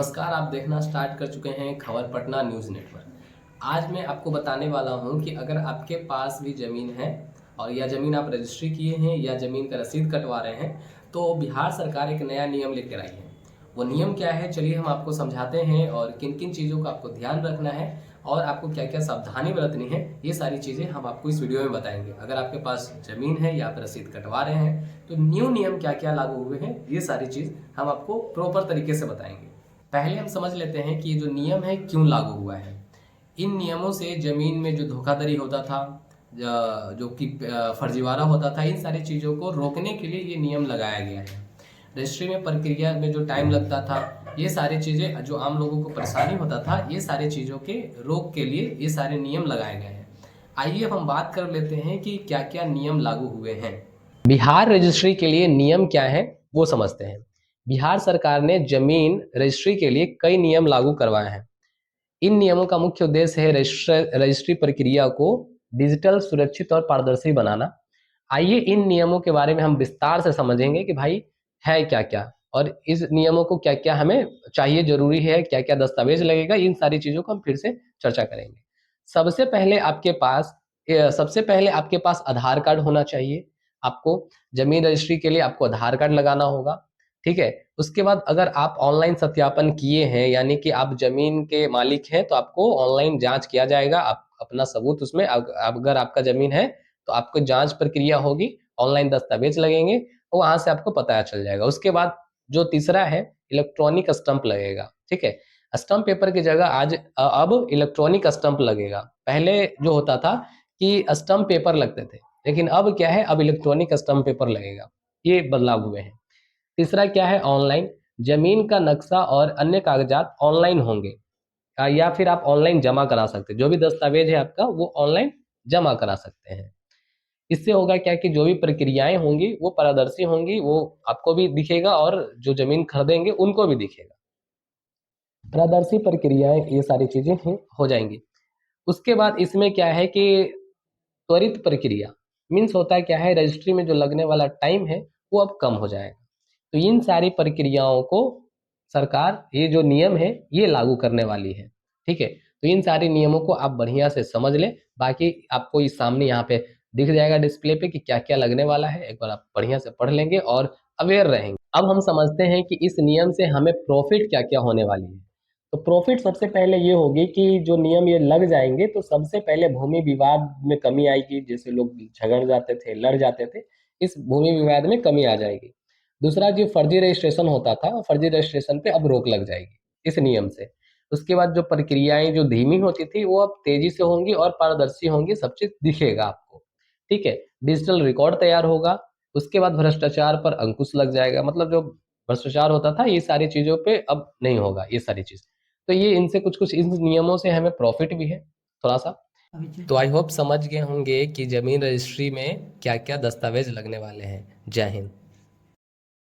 नमस्कार, आप देखना स्टार्ट कर चुके हैं खबर पटना न्यूज़ नेटवर्क। आज मैं आपको बताने वाला हूं कि अगर आपके पास भी ज़मीन है और या ज़मीन आप रजिस्ट्री किए हैं या ज़मीन का रसीद कटवा रहे हैं, तो बिहार सरकार एक नया नियम लेकर आई है। वो नियम क्या है, चलिए हम आपको समझाते हैं और किन किन चीज़ों का आपको ध्यान रखना है और आपको क्या क्या सावधानी बरतनी है, ये सारी चीज़ें हम आपको इस वीडियो में बताएंगे। अगर आपके पास ज़मीन है या आप रसीद कटवा रहे हैं तो न्यू नियम क्या क्या लागू हुए हैं, ये सारी चीज़ हम आपको प्रॉपर तरीके से बताएंगे। पहले हम समझ लेते हैं कि ये जो नियम है क्यों लागू हुआ है। इन नियमों से जमीन में जो धोखाधड़ी होता था, जो कि फर्जीवाड़ा होता था, इन सारी चीज़ों को रोकने के लिए ये नियम लगाया गया है। रजिस्ट्री में प्रक्रिया में जो टाइम लगता था, ये सारी चीज़ें जो आम लोगों को परेशानी होता था, ये सारी चीज़ों के रोक के लिए ये सारे नियम लगाए गए हैं। आइए अब हम बात कर लेते हैं कि क्या क्या नियम लागू हुए हैं। बिहार रजिस्ट्री के लिए नियम क्या है वो समझते हैं। बिहार सरकार ने जमीन रजिस्ट्री के लिए कई नियम लागू करवाए हैं। इन नियमों का मुख्य उद्देश्य है रजिस्ट्री प्रक्रिया को डिजिटल, सुरक्षित और पारदर्शी बनाना। आइए इन नियमों के बारे में हम विस्तार से समझेंगे कि भाई है क्या क्या और इस नियमों को क्या क्या हमें चाहिए, जरूरी है, क्या क्या दस्तावेज लगेगा, इन सारी चीजों को हम फिर से चर्चा करेंगे। सबसे पहले आपके पास सबसे पहले आपके पास आधार कार्ड होना चाहिए। आपको जमीन रजिस्ट्री के लिए आपको आधार कार्ड लगाना होगा, ठीक है। उसके बाद अगर आप ऑनलाइन सत्यापन किए हैं, यानी कि आप जमीन के मालिक हैं, तो आपको ऑनलाइन जांच किया जाएगा। आप अपना सबूत उसमें अगर आपका जमीन है तो आपको जांच प्रक्रिया होगी, ऑनलाइन दस्तावेज लगेंगे और वहां से आपको पता चल जाएगा। उसके बाद जो तीसरा है, इलेक्ट्रॉनिक स्टंप लगेगा, ठीक है। स्टंप पेपर की जगह अब इलेक्ट्रॉनिक स्टंप लगेगा। पहले जो होता था कि स्टंप पेपर लगते थे, लेकिन अब क्या है, अब इलेक्ट्रॉनिक स्टंप पेपर लगेगा। ये बदलाव हुए हैं। तीसरा क्या है, ऑनलाइन जमीन का नक्शा और अन्य कागजात ऑनलाइन होंगे, या फिर आप ऑनलाइन जमा करा सकते हैं। जो भी दस्तावेज है आपका वो ऑनलाइन जमा करा सकते हैं। इससे होगा क्या कि जो भी प्रक्रियाएं होंगी वो पारदर्शी होंगी, वो आपको भी दिखेगा और जो जमीन खरीदेंगे उनको भी दिखेगा। पारदर्शी प्रक्रियाएं, ये सारी चीजें हो जाएंगी। उसके बाद इसमें क्या है कि त्वरित प्रक्रिया मीन्स होता है क्या है, रजिस्ट्री में जो लगने वाला टाइम है वो अब कम हो जाएगा। तो इन सारी प्रक्रियाओं को सरकार, ये जो नियम है ये लागू करने वाली है, ठीक है। तो इन सारे नियमों को आप बढ़िया से समझ लें। बाकी आपको इस सामने यहाँ पे दिख जाएगा डिस्प्ले पे कि क्या क्या लगने वाला है। एक बार आप बढ़िया से पढ़ लेंगे और अवेयर रहेंगे। अब हम समझते हैं कि इस नियम से हमें प्रॉफिट क्या क्या होने वाली है। तो प्रॉफिट सबसे पहले ये होगी कि जो नियम ये लग जाएंगे तो सबसे पहले भूमि विवाद में कमी आएगी। जैसे लोग झगड़ जाते थे, लड़ जाते थे, इस भूमि विवाद में कमी आ जाएगी। दूसरा, जो फर्जी रजिस्ट्रेशन होता था, फर्जी रजिस्ट्रेशन पे अब रोक लग जाएगी इस नियम से। उसके बाद जो प्रक्रियाएं जो धीमी होती थी वो अब तेजी से होंगी और पारदर्शी होंगी, सब चीज दिखेगा आपको, ठीक है। डिजिटल रिकॉर्ड तैयार होगा। उसके बाद भ्रष्टाचार पर अंकुश लग जाएगा। मतलब जो भ्रष्टाचार होता था, ये सारी चीजों पे अब नहीं होगा, ये सारी चीज। तो ये इनसे कुछ कुछ इन नियमों से हमें प्रॉफिट भी है थोड़ा सा। तो आई होप समझ गए होंगे कि जमीन रजिस्ट्री में क्या क्या दस्तावेज लगने वाले हैं। जय हिंद।